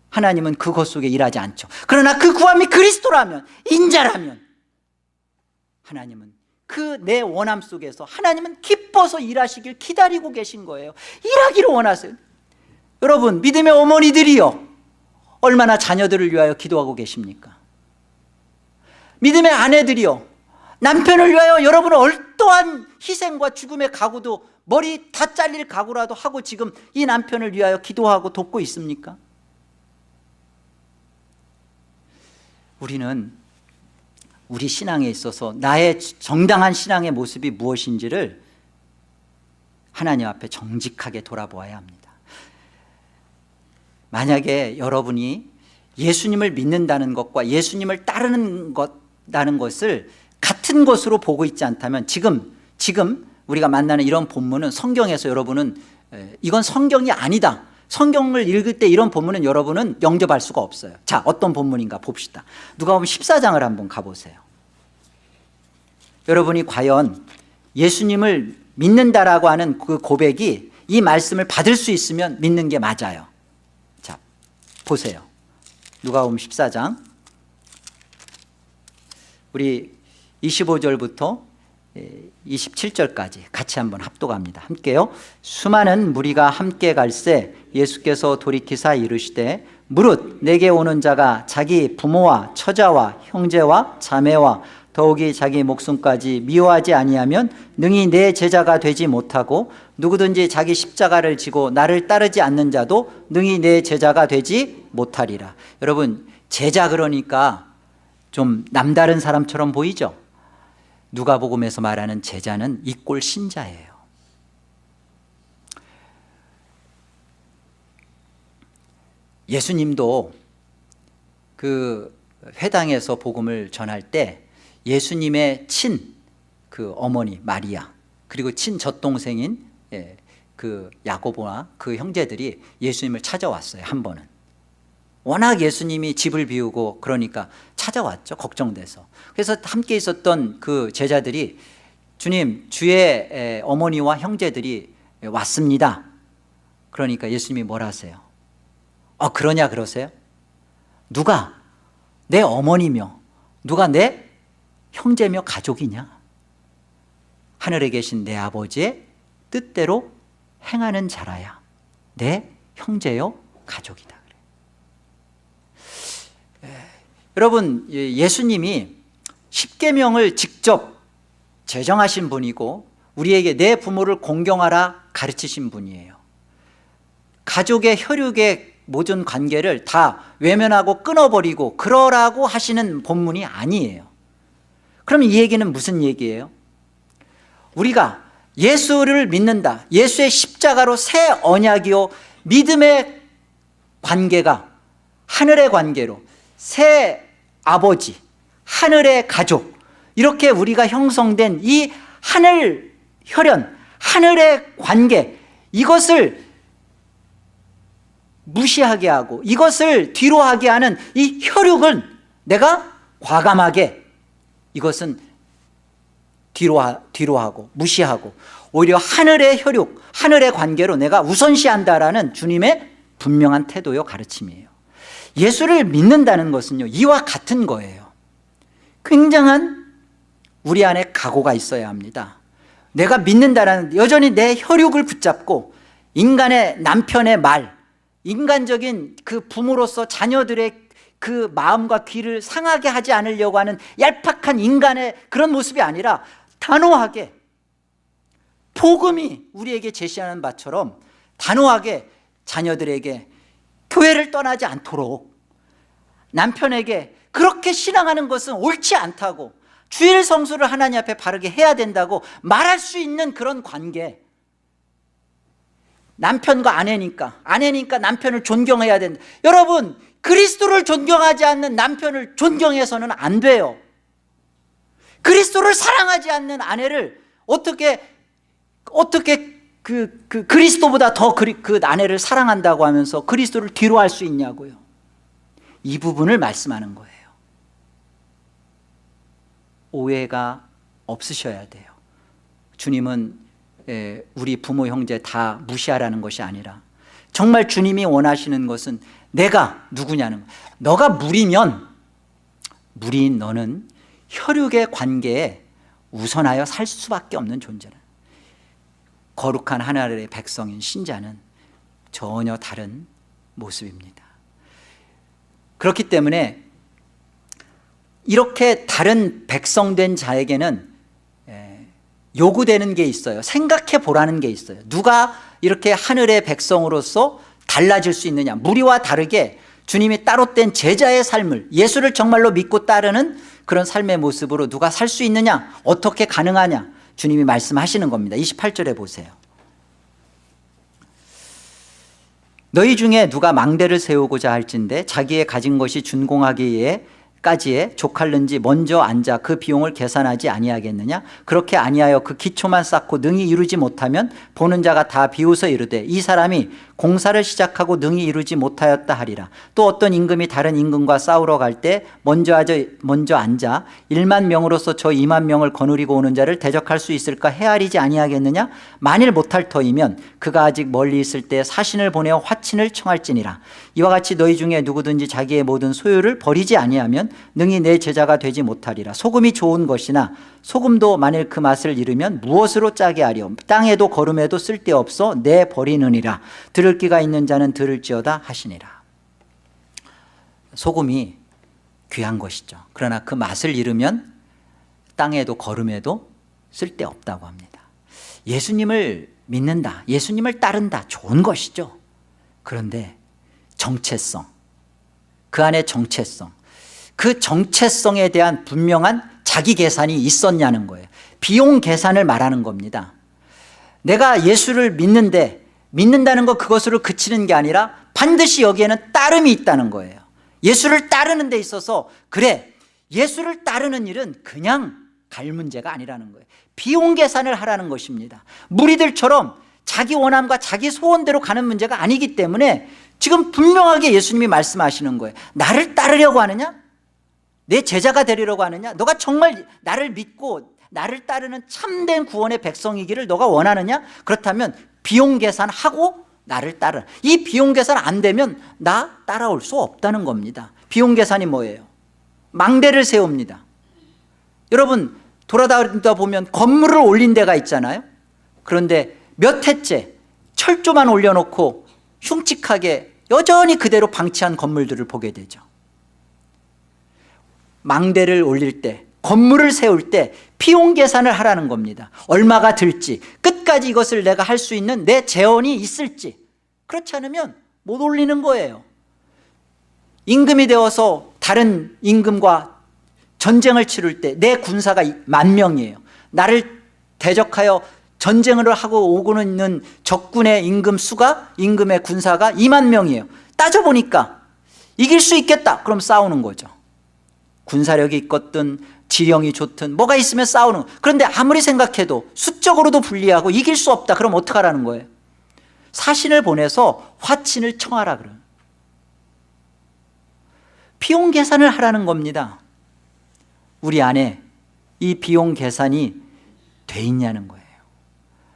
하나님은 그것 속에 일하지 않죠. 그러나 그 구함이 그리스도라면, 인자라면 하나님은 그 내 원함 속에서 하나님은 기뻐서 일하시길 기다리고 계신 거예요. 일하기를 원하세요. 여러분, 믿음의 어머니들이요, 얼마나 자녀들을 위하여 기도하고 계십니까? 믿음의 아내들이요, 남편을 위하여 여러분은 어떠한 희생과 죽음의 각오도, 머리 다 잘릴 각오라도 하고 지금 이 남편을 위하여 기도하고 돕고 있습니까? 우리는 우리 신앙에 있어서 나의 정당한 신앙의 모습이 무엇인지를 하나님 앞에 정직하게 돌아보아야 합니다. 만약에 여러분이 예수님을 믿는다는 것과 예수님을 따르는 것을 같은 것으로 보고 있지 않다면 지금 우리가 만나는 이런 본문은 성경에서 여러분은 이건 성경이 아니다, 성경을 읽을 때 이런 본문은 여러분은 영접할 수가 없어요. 자, 어떤 본문인가 봅시다. 누가복음 14장을 한번 가보세요. 여러분이 과연 예수님을 믿는다라고 하는 그 고백이 이 말씀을 받을 수 있으면 믿는 게 맞아요. 자, 보세요. 누가복음 14장 우리 25절부터 27절까지 같이 한번 합독합니다. 함께요. 수많은 무리가 함께 갈새 예수께서 돌이키사 이르시되 무릇 내게 오는 자가 자기 부모와 처자와 형제와 자매와 더욱이 자기 목숨까지 미워하지 아니하면 능히 내 제자가 되지 못하고 누구든지 자기 십자가를 지고 나를 따르지 않는 자도 능히 내 제자가 되지 못하리라. 여러분, 제자 그러니까 좀 남다른 사람처럼 보이죠? 누가복음에서 말하는 제자는 이꼴 신자예요. 예수님도 그 회당에서 복음을 전할 때 예수님의 그 어머니 마리아, 그리고 젖동생인 그 야고보와 그 형제들이 예수님을 찾아왔어요. 한 번은 워낙 예수님이 집을 비우고 그러니까 찾아왔죠, 걱정돼서. 그래서 함께 있었던 그 제자들이 주님, 주의 어머니와 형제들이 왔습니다. 그러니까 예수님이 뭐라 하세요? 그러냐 그러세요? 누가 내 어머니며 누가 내 형제며 가족이냐? 하늘에 계신 내 아버지의 뜻대로 행하는 자라야 내 형제요 가족이다. 여러분, 예수님이 십계명을 직접 제정하신 분이고 우리에게 내 부모를 공경하라 가르치신 분이에요. 가족의 혈육의 모든 관계를 다 외면하고 끊어버리고 그러라고 하시는 본문이 아니에요. 그럼 이 얘기는 무슨 얘기예요? 우리가 예수를 믿는다, 예수의 십자가로 새 언약이요 믿음의 관계가 하늘의 관계로 새 아버지, 하늘의 가족, 이렇게 우리가 형성된 이 하늘 혈연, 하늘의 관계, 이것을 무시하게 하고 이것을 뒤로하게 하는 이 혈육은 내가 과감하게 이것은 뒤로하고 무시하고 오히려 하늘의 혈육, 하늘의 관계로 내가 우선시한다라는 주님의 분명한 태도요 가르침이에요. 예수를 믿는다는 것은요 이와 같은 거예요. 굉장한 우리 안에 각오가 있어야 합니다. 내가 믿는다라는, 여전히 내 혈육을 붙잡고 인간의 남편의 말, 인간적인 그 부모로서 자녀들의 그 마음과 귀를 상하게 하지 않으려고 하는 얄팍한 인간의 그런 모습이 아니라 단호하게 복음이 우리에게 제시하는 바처럼 단호하게 자녀들에게 교회를 떠나지 않도록, 남편에게 그렇게 신앙하는 것은 옳지 않다고, 주일 성수를 하나님 앞에 바르게 해야 된다고 말할 수 있는 그런 관계, 남편과 아내니까 남편을 존경해야 된다. 여러분, 그리스도를 존경하지 않는 남편을 존경해서는 안 돼요. 그리스도를 사랑하지 않는 아내를 어떻게 그리스도보다 더 그 아내를 사랑한다고 하면서 그리스도를 뒤로 할 수 있냐고요. 이 부분을 말씀하는 거예요. 오해가 없으셔야 돼요. 주님은 우리 부모 형제 다 무시하라는 것이 아니라 정말 주님이 원하시는 것은 내가 누구냐는 거예요. 너가 무리면, 무리인 너는 혈육의 관계에 우선하여 살 수밖에 없는 존재라. 거룩한 하나님의 백성인 신자는 전혀 다른 모습입니다. 그렇기 때문에 이렇게 다른 백성된 자에게는 요구되는 게 있어요. 생각해 보라는 게 있어요. 누가 이렇게 하늘의 백성으로서 달라질 수 있느냐. 무리와 다르게 주님이 따로 뗀 제자의 삶을, 예수를 정말로 믿고 따르는 그런 삶의 모습으로 누가 살 수 있느냐, 어떻게 가능하냐, 주님이 말씀하시는 겁니다. 28절에 보세요. 너희 중에 누가 망대를 세우고자 할진대 자기의 가진 것이 준공하기에 까지에 족할는지 먼저 앉아 그 비용을 계산하지 아니하겠느냐. 그렇게 아니하여 그 기초만 쌓고 능히 이루지 못하면 보는 자가 다 비웃어 이르되 이 사람이 공사를 시작하고 능히 이루지 못하였다 하리라. 또 어떤 임금이 다른 임금과 싸우러 갈 때 먼저 앉아 1만 명으로서 저 2만 명을 거느리고 오는 자를 대적할 수 있을까 헤아리지 아니하겠느냐. 만일 못할 터이면 그가 아직 멀리 있을 때 사신을 보내어 화친을 청할지니라. 이와 같이 너희 중에 누구든지 자기의 모든 소유를 버리지 아니하면 능히 내 제자가 되지 못하리라. 소금이 좋은 것이나 소금도 만일 그 맛을 잃으면 무엇으로 짜게 하리오. 땅에도 거름에도 쓸데없어 내 버리느니라. 들을 귀가 있는 자는 들을지어다 하시니라. 소금이 귀한 것이죠. 그러나 그 맛을 잃으면 땅에도 거름에도 쓸데없다고 합니다. 예수님을 믿는다, 예수님을 따른다, 좋은 것이죠. 그런데 정체성, 그 안에 정체성, 그 정체성에 대한 분명한 자기 계산이 있었냐는 거예요. 비용 계산을 말하는 겁니다. 내가 예수를 믿는다는 것, 그것으로 그치는 게 아니라 반드시 여기에는 따름이 있다는 거예요. 예수를 따르는 데 있어서, 그래, 예수를 따르는 일은 그냥 갈 문제가 아니라는 거예요. 비용 계산을 하라는 것입니다. 무리들처럼 자기 원함과 자기 소원대로 가는 문제가 아니기 때문에 지금 분명하게 예수님이 말씀하시는 거예요. 나를 따르려고 하느냐? 내 제자가 되려고 하느냐? 너가 정말 나를 믿고 나를 따르는 참된 구원의 백성이기를 너가 원하느냐? 그렇다면 비용 계산하고 나를 따르라. 이 비용 계산 안 되면 나 따라올 수 없다는 겁니다. 비용 계산이 뭐예요? 망대를 세웁니다. 여러분, 돌아다니다 보면 건물을 올린 데가 있잖아요. 그런데 몇 해째 철조만 올려놓고 흉측하게 여전히 그대로 방치한 건물들을 보게 되죠. 망대를 올릴 때, 건물을 세울 때 비용 계산을 하라는 겁니다. 얼마가 들지, 끝까지 이것을 내가 할 수 있는 내 재원이 있을지. 그렇지 않으면 못 올리는 거예요. 임금이 되어서 다른 임금과 전쟁을 치를 때 내 군사가 10,000명이에요. 나를 대적하여 전쟁을 하고 오고는 있는 적군의 임금의 군사가 20,000명이에요. 따져보니까 이길 수 있겠다. 그럼 싸우는 거죠. 군사력이 있거든 지령이 좋든 뭐가 있으면 싸우는 거예요. 그런데 아무리 생각해도 수적으로도 불리하고 이길 수 없다. 그럼 어떡하라는 거예요? 사신을 보내서 화친을 청하라 그래요. 비용 계산을 하라는 겁니다. 우리 안에 이 비용 계산이 돼 있냐는 거예요.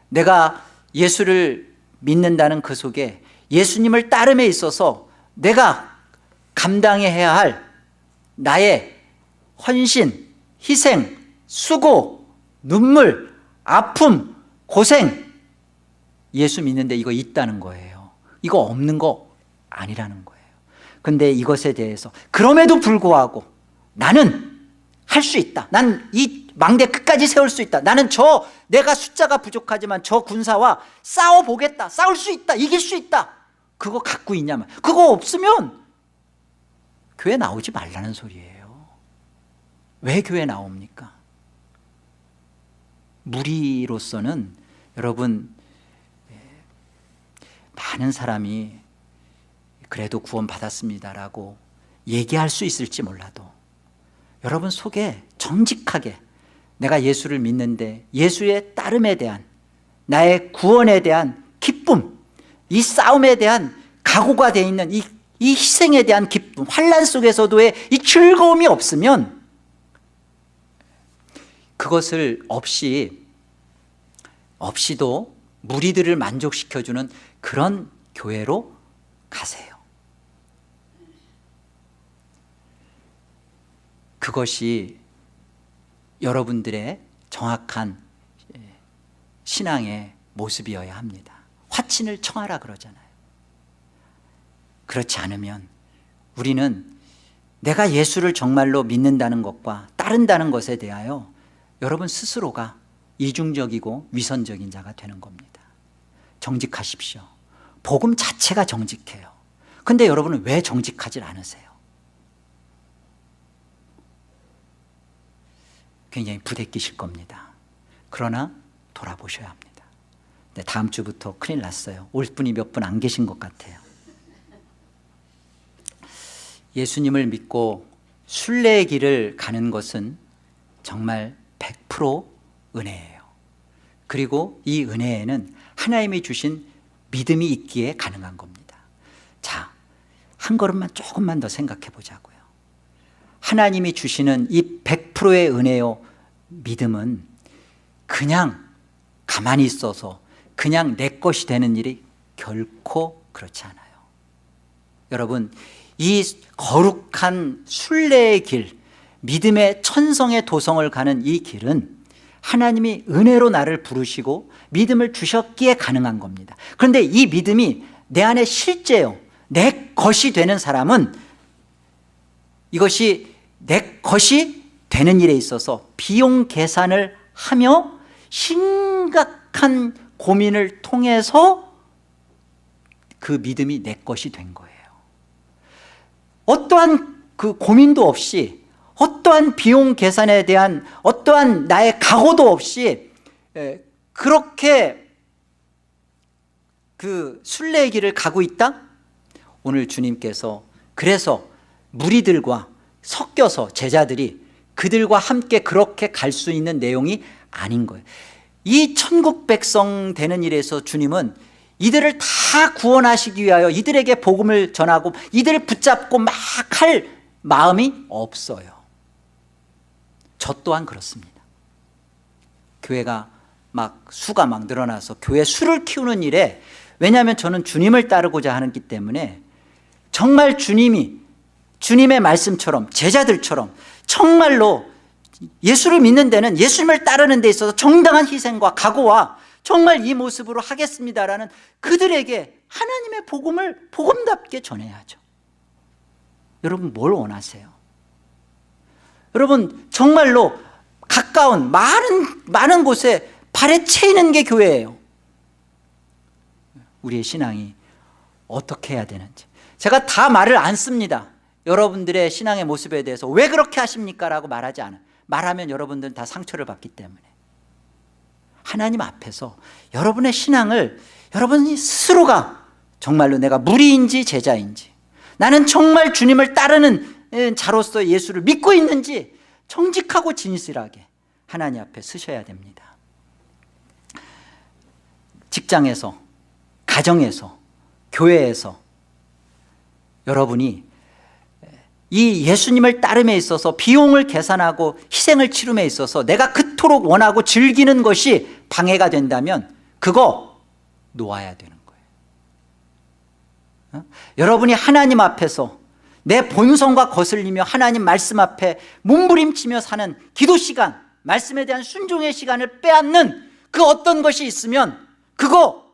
내가 예수를 믿는다는 그 속에 예수님을 따름에 있어서 내가 감당해야 할 나의 헌신, 희생, 수고, 눈물, 아픔, 고생, 예수 믿는데 이거 있다는 거예요. 이거 없는 거 아니라는 거예요. 근데 이것에 대해서 그럼에도 불구하고 나는 할 수 있다. 난 이 망대 끝까지 세울 수 있다. 나는 내가 숫자가 부족하지만 저 군사와 싸워보겠다. 싸울 수 있다. 이길 수 있다. 그거 갖고 있냐면, 그거 없으면 교회 나오지 말라는 소리예요. 왜 교회 나옵니까? 무리로서는 여러분, 많은 사람이 그래도 구원 받았습니다라고 얘기할 수 있을지 몰라도 여러분 속에 정직하게 내가 예수를 믿는데 예수의 따름에 대한 나의 구원에 대한 기쁨, 이 싸움에 대한 각오가 되어 있는 이 희생에 대한 기쁨, 환난 속에서도의 이 즐거움이 없으면 그것을 없이도 무리들을 만족시켜주는 그런 교회로 가세요. 그것이 여러분들의 정확한 신앙의 모습이어야 합니다. 화친을 청하라 그러잖아요. 그렇지 않으면 우리는 내가 예수를 정말로 믿는다는 것과 따른다는 것에 대하여 여러분 스스로가 이중적이고 위선적인 자가 되는 겁니다. 정직하십시오. 복음 자체가 정직해요. 근데 여러분은 왜 정직하지 않으세요? 굉장히 부대끼실 겁니다. 그러나 돌아보셔야 합니다. 네, 다음 주부터 큰일 났어요. 올 분이 몇 분 안 계신 것 같아요. 예수님을 믿고 순례의 길을 가는 것은 정말 100% 은혜예요. 그리고 이 은혜에는 하나님이 주신 믿음이 있기에 가능한 겁니다. 자, 한 걸음만 조금만 더 생각해 보자고요. 하나님이 주시는 이 100%의 은혜요 믿음은 그냥 가만히 있어서 그냥 내 것이 되는 일이 결코 그렇지 않아요. 여러분, 이 거룩한 순례의 길, 믿음의 천성의 도성을 가는 이 길은 하나님이 은혜로 나를 부르시고 믿음을 주셨기에 가능한 겁니다. 그런데 이 믿음이 내 안에 실제요, 내 것이 되는 사람은 이것이 내 것이 되는 일에 있어서 비용 계산을 하며 심각한 고민을 통해서 그 믿음이 내 것이 된 거예요. 어떠한 그 고민도 없이, 어떠한 비용 계산에 대한 어떠한 나의 각오도 없이 그렇게 그 순례의 길을 가고 있다? 오늘 주님께서 그래서 무리들과 섞여서 제자들이 그들과 함께 그렇게 갈 수 있는 내용이 아닌 거예요. 이 천국 백성 되는 일에서 주님은 이들을 다 구원하시기 위하여 이들에게 복음을 전하고 이들을 붙잡고 막 할 마음이 없어요. 저 또한 그렇습니다. 교회가 수가 늘어나서 교회 수를 키우는 일에, 왜냐하면 저는 주님을 따르고자 하기 때문에 정말 주님의 말씀처럼 제자들처럼 정말로 예수를 믿는 데는 예수님을 따르는 데 있어서 정당한 희생과 각오와 정말 이 모습으로 하겠습니다라는 그들에게 하나님의 복음을 복음답게 전해야죠. 여러분, 뭘 원하세요? 여러분, 정말로 가까운 많은 곳에 발에 채이는 게 교회예요. 우리의 신앙이 어떻게 해야 되는지 제가 다 말을 안 씁니다. 여러분들의 신앙의 모습에 대해서 왜 그렇게 하십니까? 라고 말하지 않아요. 말하면 여러분들은 다 상처를 받기 때문에. 하나님 앞에서 여러분의 신앙을 여러분이 스스로가 정말로 내가 무리인지 제자인지, 나는 정말 주님을 따르는 자로서 예수를 믿고 있는지 정직하고 진실하게 하나님 앞에 서셔야 됩니다. 직장에서, 가정에서, 교회에서 여러분이 이 예수님을 따름에 있어서 비용을 계산하고 희생을 치름에 있어서 내가 그토록 원하고 즐기는 것이 방해가 된다면 그거 놓아야 되는 거예요. 여러분이 하나님 앞에서 내 본성과 거슬리며 하나님 말씀 앞에 몸부림치며 사는 기도 시간, 말씀에 대한 순종의 시간을 빼앗는 그 어떤 것이 있으면 그거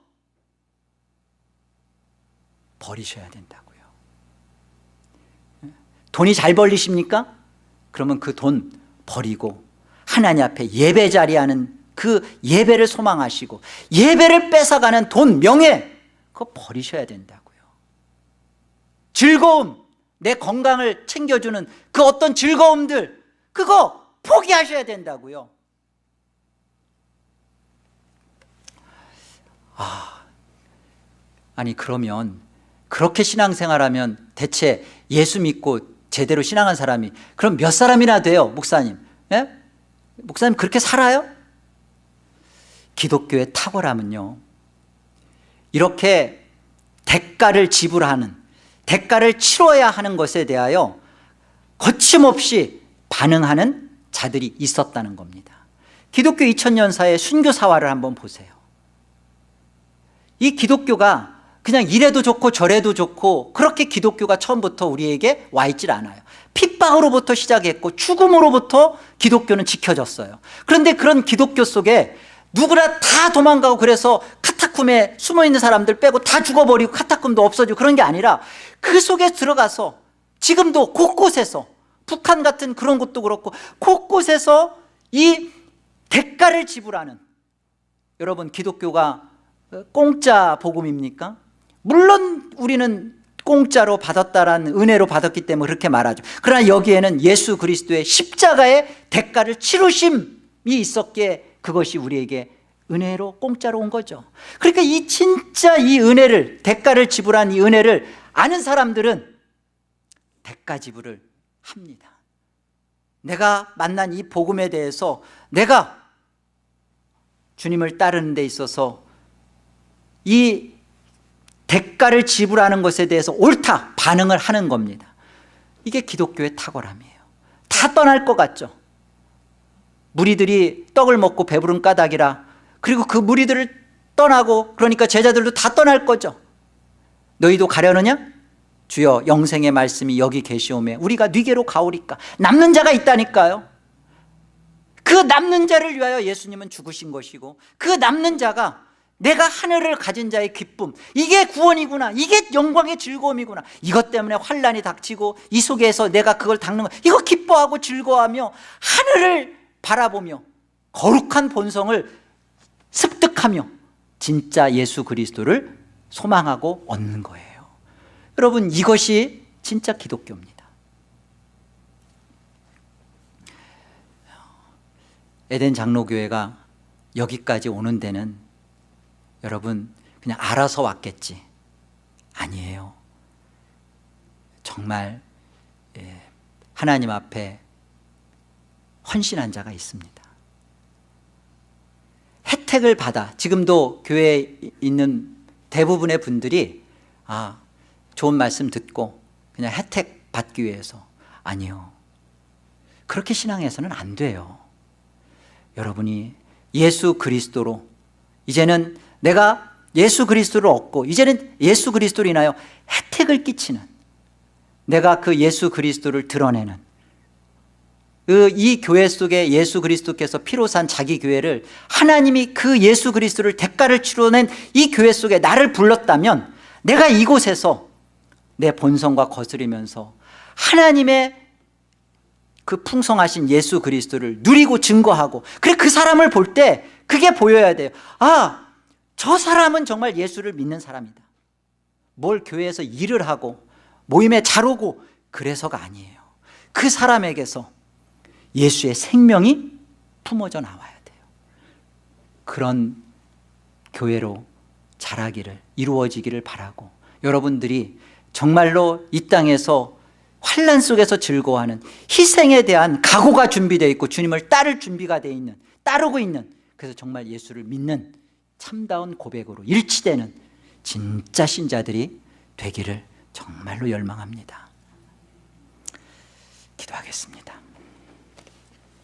버리셔야 된다고요. 돈이 잘 벌리십니까? 그러면 그 돈 버리고 하나님 앞에 예배 자리하는 그 예배를 소망하시고, 예배를 뺏어가는 돈, 명예, 그거 버리셔야 된다고요. 즐거움, 내 건강을 챙겨주는 그 어떤 즐거움들, 그거 포기하셔야 된다고요. 아니 그러면 그렇게 신앙생활하면 대체 예수 믿고 제대로 신앙한 사람이 그럼 몇 사람이나 돼요? 목사님, 예? 목사님 그렇게 살아요? 기독교의 탁월함은요, 이렇게 대가를 지불하는, 대가를 치러야 하는 것에 대하여 거침없이 반응하는 자들이 있었다는 겁니다. 기독교 2000년사의 순교사화를 한번 보세요. 이 기독교가 그냥 이래도 좋고 저래도 좋고 그렇게 기독교가 처음부터 우리에게 와 있질 않아요. 핍박으로부터 시작했고 죽음으로부터 기독교는 지켜졌어요. 그런데 그런 기독교 속에 누구나 다 도망가고, 그래서 카타쿰에 숨어있는 사람들 빼고 다 죽어버리고 카타쿰도 없어지고 그런 게 아니라 그 속에 들어가서 지금도 곳곳에서, 북한 같은 그런 곳도 그렇고 곳곳에서 이 대가를 지불하는, 여러분 기독교가 공짜 복음입니까? 물론 우리는 공짜로 받았다라는 은혜로 받았기 때문에 그렇게 말하죠. 그러나 여기에는 예수 그리스도의 십자가의 대가를 치르심이 있었기에 그것이 우리에게 은혜로 공짜로 온 거죠. 그러니까 이 진짜 이 은혜를, 대가를 지불한 이 은혜를 아는 사람들은 대가 지불을 합니다. 내가 만난 이 복음에 대해서 내가 주님을 따르는 데 있어서 이 대가를 지불하는 것에 대해서 옳다 반응을 하는 겁니다. 이게 기독교의 탁월함이에요. 다 떠날 것 같죠. 무리들이 떡을 먹고 배부른 까닭이라, 그리고 그 무리들을 떠나고, 그러니까 제자들도 다 떠날 거죠. 너희도 가려느냐? 주여 영생의 말씀이 여기 계시오매 우리가 네게로 가오리까. 남는 자가 있다니까요. 그 남는 자를 위하여 예수님은 죽으신 것이고, 그 남는 자가 내가 하늘을 가진 자의 기쁨, 이게 구원이구나, 이게 영광의 즐거움이구나, 이것 때문에 환난이 닥치고 이 속에서 내가 그걸 닦는 거, 이거 기뻐하고 즐거워하며 하늘을 바라보며 거룩한 본성을 습득하며 진짜 예수 그리스도를 소망하고 얻는 거예요. 여러분 이것이 진짜 기독교입니다. 에덴 장로교회가 여기까지 오는 데는 여러분 그냥 알아서 왔겠지, 아니에요. 정말 하나님 앞에 헌신한 자가 있습니다. 혜택을 받아, 지금도 교회에 있는 대부분의 분들이 좋은 말씀 듣고 그냥 혜택 받기 위해서, 아니요, 그렇게 신앙해서는 안 돼요. 여러분이 예수 그리스도로, 이제는 내가 예수 그리스도를 얻고 이제는 예수 그리스도로 인하여 혜택을 끼치는, 내가 그 예수 그리스도를 드러내는 이 교회 속에 예수 그리스도께서 피로 산 자기 교회를, 하나님이 그 예수 그리스도를 대가를 치러낸 이 교회 속에 나를 불렀다면 내가 이곳에서 내 본성과 거스르면서 하나님의 그 풍성하신 예수 그리스도를 누리고 증거하고, 그래 그 사람을 볼 때 그게 보여야 돼요. 저 사람은 정말 예수를 믿는 사람이다. 뭘 교회에서 일을 하고 모임에 잘 오고 그래서가 아니에요. 그 사람에게서 예수의 생명이 품어져 나와야 돼요. 그런 교회로 자라기를, 이루어지기를 바라고, 여러분들이 정말로 이 땅에서 환난 속에서 즐거워하는, 희생에 대한 각오가 준비되어 있고 주님을 따를 준비가 되어 있는, 따르고 있는, 그래서 정말 예수를 믿는 참다운 고백으로 일치되는 진짜 신자들이 되기를 정말로 열망합니다. 기도하겠습니다.